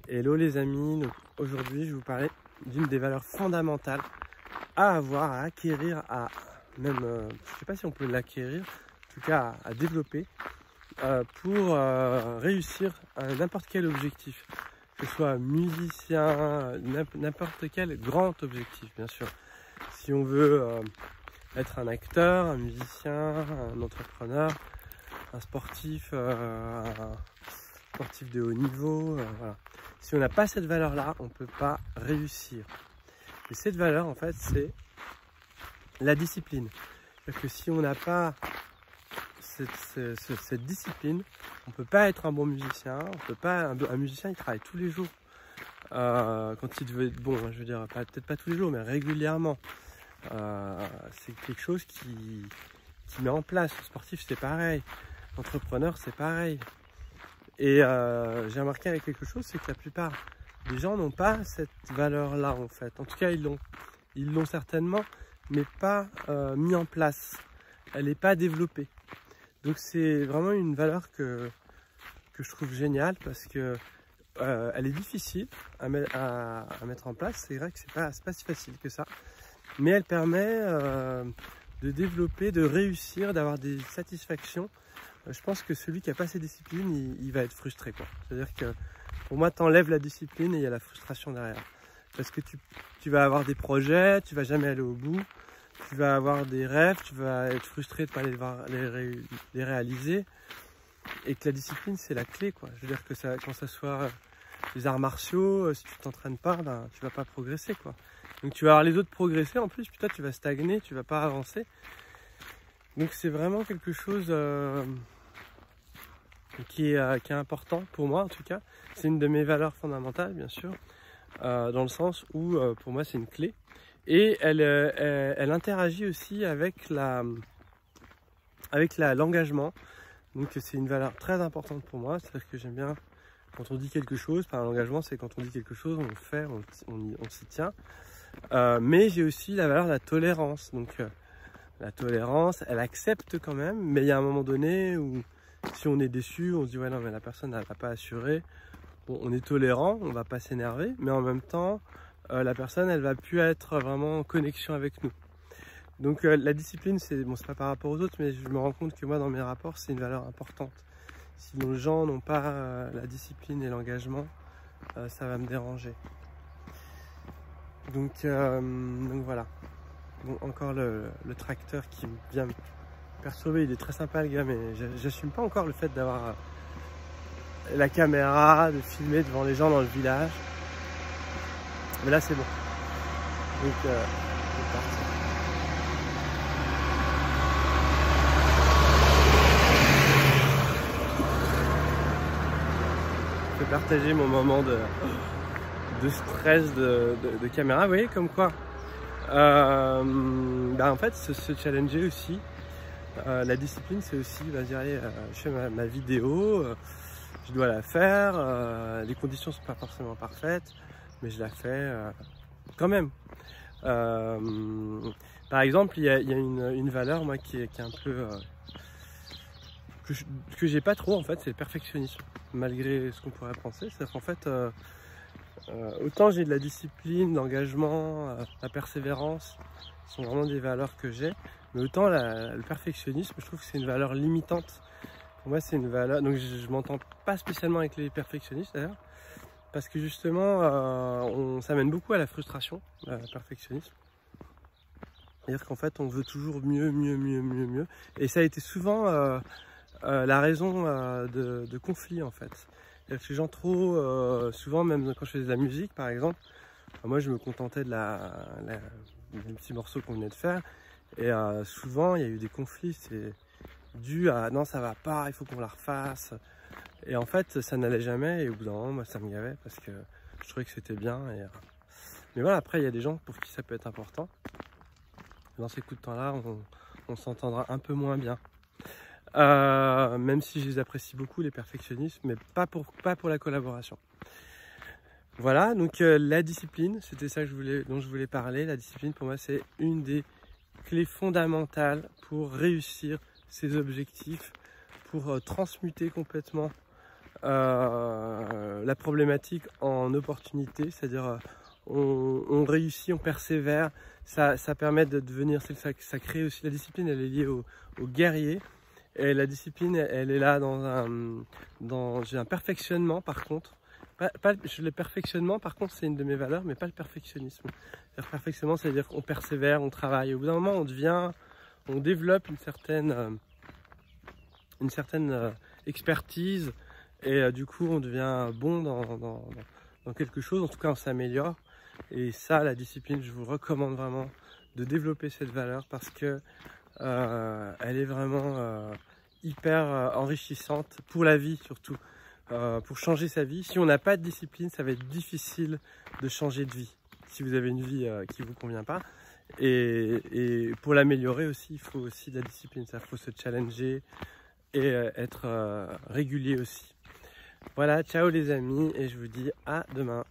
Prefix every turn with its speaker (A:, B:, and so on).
A: Hello les amis, donc aujourd'hui je vais vous parler d'une des valeurs fondamentales à avoir, à acquérir, à même, je sais pas si on peut l'acquérir, en tout cas à développer pour réussir à n'importe quel objectif, que ce soit musicien, n'importe quel grand objectif bien sûr. Si on veut être un acteur, un musicien, un entrepreneur, un sportif, sportif de haut niveau, voilà. Si on n'a pas cette valeur-là, on ne peut pas réussir. Et cette valeur, en fait, c'est la discipline. C'est-à-dire que si on n'a pas cette discipline, on ne peut pas être un bon musicien. On peut pas, un musicien, il travaille tous les jours. Quand il veut être bon, je veux dire, peut-être pas tous les jours, mais régulièrement. C'est quelque chose qui met en place. Le sportif, c'est pareil. L'entrepreneur, c'est pareil. Et j'ai remarqué avec quelque chose, c'est que la plupart des gens n'ont pas cette valeur-là en fait. En tout cas, ils l'ont certainement, mais pas mis en place. Elle n'est pas développée. Donc c'est vraiment une valeur que je trouve géniale parce que elle est difficile à mettre en place. C'est vrai que c'est pas si facile que ça, mais elle permet de développer, de réussir, d'avoir des satisfactions. Je pense que celui qui n'a pas ces disciplines, il va être frustré, quoi. C'est-à-dire que pour moi, tu enlèves la discipline et il y a la frustration derrière. Parce que tu vas avoir des projets, tu vas jamais aller au bout, tu vas avoir des rêves, tu vas être frustré de ne pas les réaliser. Et que la discipline, c'est la clé, quoi. Je veux dire que quand ça soit les arts martiaux, si tu t'entraînes pas, ben, tu vas pas progresser, quoi. Donc tu vas voir les autres progresser en plus, puis toi tu vas stagner, tu vas pas avancer. Donc c'est vraiment quelque chose qui est important pour moi en tout cas. C'est une de mes valeurs fondamentales bien sûr, dans le sens où pour moi c'est une clé. Et elle interagit aussi avec l'engagement. Donc c'est une valeur très importante pour moi, c'est-à-dire que j'aime bien quand on dit quelque chose, par l'engagement c'est quand on dit quelque chose, on le fait, on s'y tient. Mais j'ai aussi la valeur de la tolérance. Donc la tolérance, elle accepte quand même, mais il y a un moment donné où si on est déçu, on se dit ouais non mais la personne elle va pas assuré. Bon, on est tolérant, on va pas s'énerver, mais en même temps la personne elle va plus être vraiment en connexion avec nous. Donc la discipline c'est pas par rapport aux autres, mais je me rends compte que moi dans mes rapports c'est une valeur importante. Si nos gens n'ont pas la discipline et l'engagement, ça va me déranger. Donc voilà. Bon, encore le tracteur qui vient me perturber, il est très sympa le gars, mais j'assume pas encore le fait d'avoir la caméra, de filmer devant les gens dans le village. Mais là c'est bon. Donc c'est parti. Je peux partager mon moment de stress de caméra, vous voyez comme quoi. En fait se challenger aussi, la discipline c'est aussi dire allez, je fais ma vidéo, je dois la faire, les conditions sont pas forcément parfaites mais je la fais quand même. Par exemple il y a une valeur moi qui est un peu que j'ai pas trop en fait, c'est le perfectionnisme malgré ce qu'on pourrait penser. C'est qu'en fait autant j'ai de la discipline, l'engagement, la persévérance sont vraiment des valeurs que j'ai, mais autant le perfectionnisme, je trouve que c'est une valeur limitante. Pour moi c'est une valeur, donc je m'entends pas spécialement avec les perfectionnistes d'ailleurs, parce que justement ça mène beaucoup à la frustration, le perfectionnisme. C'est-à-dire qu'en fait on veut toujours mieux, et ça a été souvent la raison de conflits en fait. Les gens trop, souvent même quand je faisais de la musique par exemple, moi je me contentais du petit morceau qu'on venait de faire, et souvent il y a eu des conflits, c'est dû à non ça va pas, il faut qu'on la refasse, et en fait ça n'allait jamais, et au bout d'un moment moi ça me gavait parce que je trouvais que c'était bien, mais voilà, après il y a des gens pour qui ça peut être important. Dans ces coups de temps là on s'entendra un peu moins bien. Même si je les apprécie beaucoup les perfectionnistes, mais pas pour la collaboration. Voilà, donc la discipline, c'était ça dont je voulais parler. La discipline pour moi c'est une des clés fondamentales pour réussir ses objectifs, pour transmuter complètement la problématique en en opportunité, c'est-à-dire on réussit, on persévère, ça permet de devenir, ça crée aussi, la discipline elle est liée au guerrier, et la discipline elle est là j'ai un perfectionnement par contre, le perfectionnement par contre c'est une de mes valeurs, mais pas le perfectionnisme. Le perfectionnement c'est-à-dire qu'on persévère, on travaille, au bout d'un moment on développe une certaine expertise, et du coup on devient bon dans quelque chose, en tout cas on s'améliore. Et ça, la discipline, je vous recommande vraiment de développer cette valeur, parce que elle est vraiment hyper enrichissante pour la vie, surtout pour changer sa vie. Si on n'a pas de discipline, ça va être difficile de changer de vie, si vous avez une vie qui ne vous convient pas. Et pour l'améliorer aussi, il faut aussi de la discipline, il faut se challenger et être régulier aussi. Voilà, ciao les amis, et je vous dis à demain.